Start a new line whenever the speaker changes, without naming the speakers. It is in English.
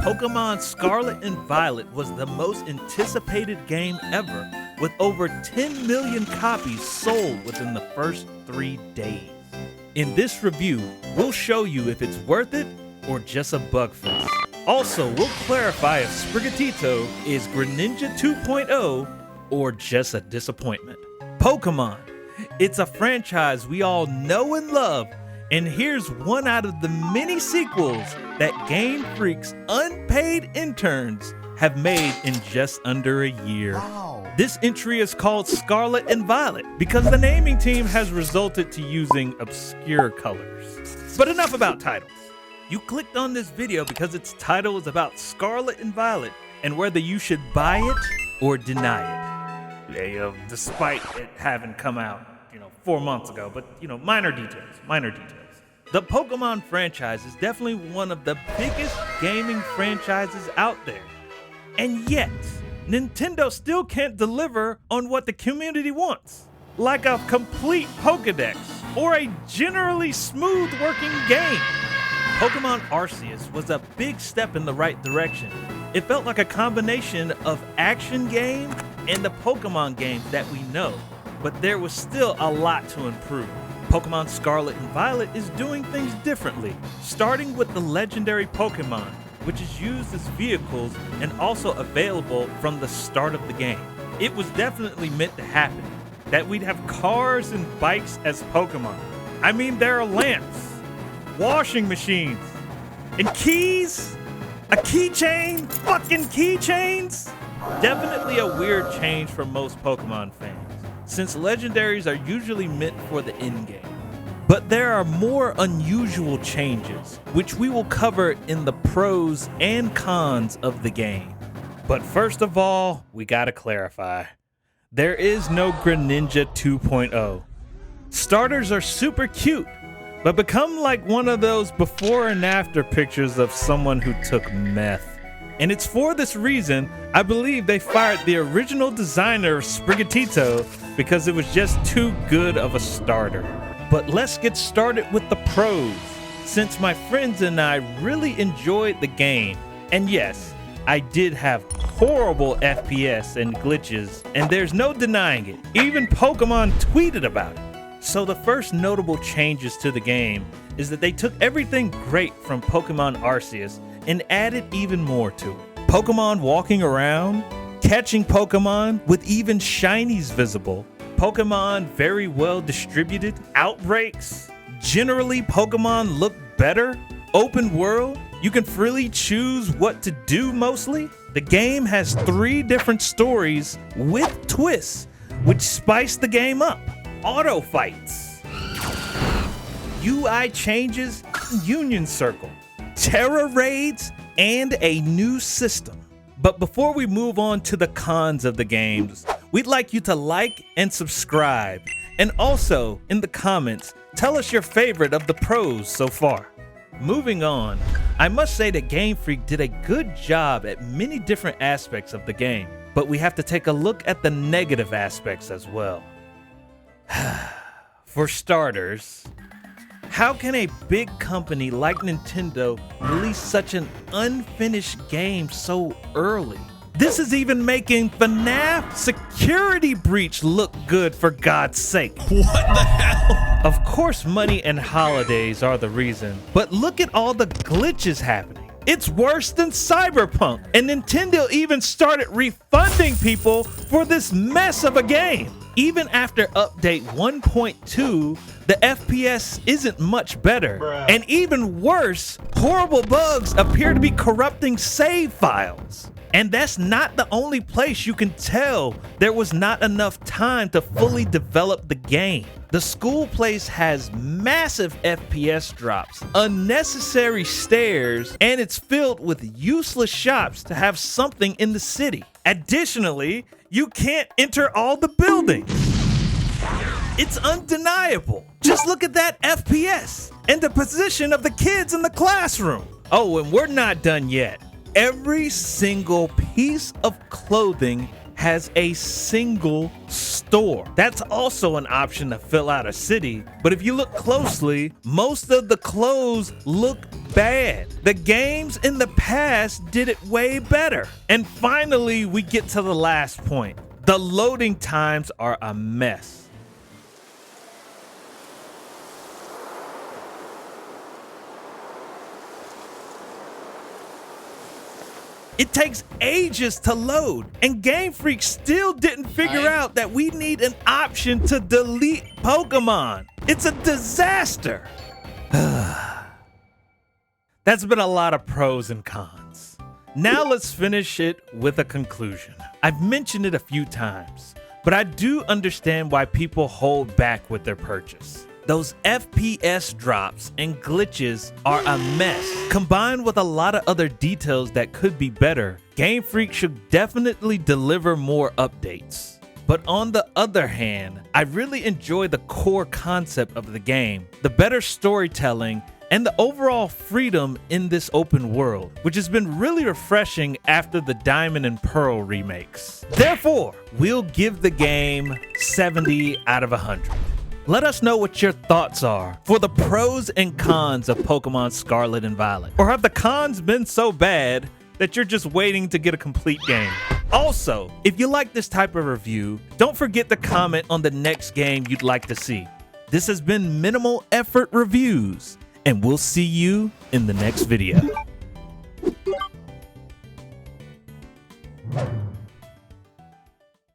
Pokémon Scarlet and Violet was the most anticipated game ever, with over 10 million copies sold within the first 3 days. In this review, we'll show you if it's worth it or just a bug fix. Also, we'll clarify if Sprigatito is Greninja 2.0 or just a disappointment. Pokémon, it's a franchise we all know and love, and here's one out of the many sequels that Game Freak's unpaid interns have made in just under a year.
Wow.
This entry is called Scarlet and Violet because the naming team has resulted to using obscure colors. But enough about titles. You clicked on this video because its title is about Scarlet and Violet and whether you should buy it or deny it. Despite it having come out, 4 months ago, but minor details. The Pokemon franchise is definitely one of the biggest gaming franchises out there. And yet, Nintendo still can't deliver on what the community wants, like a complete Pokédex or a generally smooth working game. Pokemon Arceus was a big step in the right direction. It felt like a combination of action game and the Pokemon games that we know, but there was still a lot to improve. Pokemon Scarlet and Violet is doing things differently, starting with the legendary Pokemon, which is used as vehicles and also available from the start of the game. It was definitely meant to happen, that we'd have cars and bikes as Pokemon. I mean, there are lamps, washing machines, and keys, a keychain, fucking keychains. Definitely a weird change for most Pokemon fans, since legendaries are usually meant for the end game. But there are more unusual changes, which we will cover in the pros and cons of the game. But first of all, we gotta clarify. There is no Greninja 2.0. Starters are super cute, but become like one of those before and after pictures of someone who took meth. And it's for this reason I believe they fired the original designer of Sprigatito because it was just too good of a starter. But let's get started with the pros, since my friends and I really enjoyed the game. And yes, I did have horrible FPS and glitches, and there's no denying it. Even Pokemon tweeted about it. So the first notable changes to the game is that they took everything great from Pokemon Arceus and added even more to it. Pokemon walking around, catching Pokemon with even shinies visible, Pokemon very well distributed, outbreaks, generally Pokemon look better, open world, you can freely choose what to do mostly. The game has 3 different stories with twists, which spice the game up. Auto fights, UI changes, Union Circle, Terra raids, and a new system. But before we move on to the cons of the games, we'd like you to like and subscribe. And also, in the comments, tell us your favorite of the pros so far. Moving on, I must say that Game Freak did a good job at many different aspects of the game, but we have to take a look at the negative aspects as well. For starters, how can a big company like Nintendo release such an unfinished game so early? This is even making FNAF Security Breach look good, for God's sake.
What the hell?
Of course, money and holidays are the reason, but look at all the glitches happening. It's worse than Cyberpunk, and Nintendo even started refunding people for this mess of a game. Even after update 1.2, the FPS isn't much better.
Bruh.
And even worse, horrible bugs appear to be corrupting save files. And that's not the only place you can tell there was not enough time to fully develop the game. The school place has massive FPS drops, unnecessary stairs, and it's filled with useless shops to have something in the city. Additionally, you can't enter all the buildings. It's undeniable. Just look at that FPS and the position of the kids in the classroom. Oh, and we're not done yet. Every single piece of clothing has a single store. That's also an option to fill out a city, but if you look closely, most of the clothes look bad. The games in the past did it way better. And finally, we get to the last point. The loading times are a mess. It takes ages to load, and Game Freak still didn't figure out that we need an option to delete Pokemon. It's a disaster. That's been a lot of pros and cons. Now let's finish it with a conclusion. I've mentioned it a few times, but I do understand why people hold back with their purchase. Those FPS drops and glitches are a mess. Combined with a lot of other details that could be better, Game Freak should definitely deliver more updates. But on the other hand, I really enjoy the core concept of the game, the better storytelling, and the overall freedom in this open world, which has been really refreshing after the Diamond and Pearl remakes. Therefore, we'll give the game 70 out of 100. Let us know what your thoughts are for the pros and cons of Pokemon Scarlet and Violet. Or have the cons been so bad that you're just waiting to get a complete game? Also, if you like this type of review, don't forget to comment on the next game you'd like to see. This has been Minimal Effort Reviews, and we'll see you in the next video.